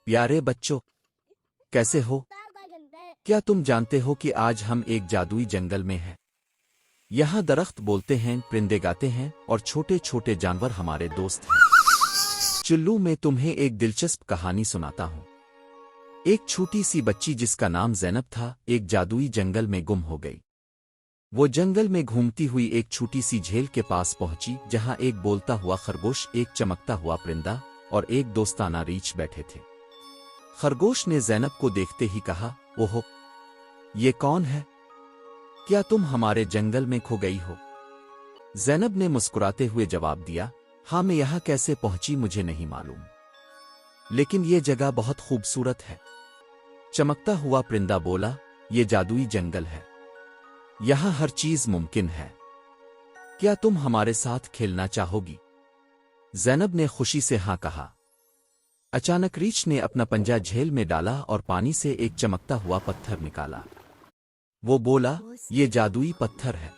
پیارے بچوں، کیسے ہو؟ کیا تم جانتے ہو کہ آج ہم ایک جادوئی جنگل میں ہیں؟ یہاں درخت بولتے ہیں، پرندے گاتے ہیں اور چھوٹے چھوٹے جانور ہمارے دوست ہیں۔ چلو میں تمہیں ایک دلچسپ کہانی سناتا ہوں۔ ایک چھوٹی سی بچی جس کا نام زینب تھا، ایک جادوئی جنگل میں گم ہو گئی۔ وہ جنگل میں گھومتی ہوئی ایک چھوٹی سی جھیل کے پاس پہنچی جہاں ایک بولتا ہوا خرگوش، ایک چمکتا ہوا پرندہ اور ایک دوستانہ ریچھ بیٹھے تھے۔ خرگوش نے زینب کو دیکھتے ہی کہا، اوہو، یہ کون ہے؟ کیا تم ہمارے جنگل میں کھو گئی ہو؟ زینب نے مسکراتے ہوئے جواب دیا، ہاں، میں یہاں کیسے پہنچی مجھے نہیں معلوم، لیکن یہ جگہ بہت خوبصورت ہے۔ چمکتا ہوا پرندہ بولا، یہ جادوئی جنگل ہے، یہاں ہر چیز ممکن ہے، کیا تم ہمارے ساتھ کھیلنا چاہو گی؟ زینب نے خوشی سے ہاں کہا۔ اچانک ریچھ نے اپنا پنجہ جھیل میں ڈالا اور پانی سے ایک چمکتا ہوا پتھر نکالا۔ وہ بولا، یہ جادوئی پتھر ہے،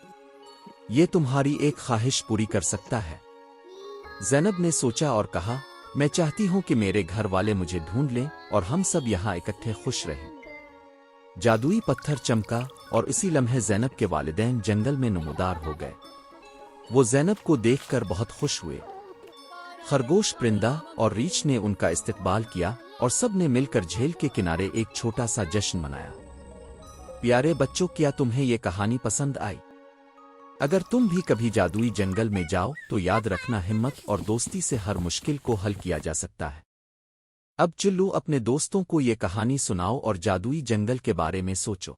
یہ تمہاری ایک خواہش پوری کر سکتا ہے۔ زینب نے سوچا اور کہا، میں چاہتی ہوں کہ میرے گھر والے مجھے ڈھونڈ لیں اور ہم سب یہاں اکٹھے خوش رہیں۔ جادوئی پتھر چمکا اور اسی لمحے زینب کے والدین جنگل میں نمودار ہو گئے۔ وہ زینب کو دیکھ کر بہت خوش ہوئے۔ خرگوش، پرندہ اور ریچھ نے ان کا استقبال کیا اور سب نے مل کر جھیل کے کنارے ایک چھوٹا سا جشن منایا۔ پیارے بچوں، کیا تمہیں یہ کہانی پسند آئی؟ اگر تم بھی کبھی جادوئی جنگل میں جاؤ تو یاد رکھنا، ہمت اور دوستی سے ہر مشکل کو حل کیا جا سکتا ہے۔ اب چلو اپنے دوستوں کو یہ کہانی سناؤ اور جادوئی جنگل کے بارے میں سوچو۔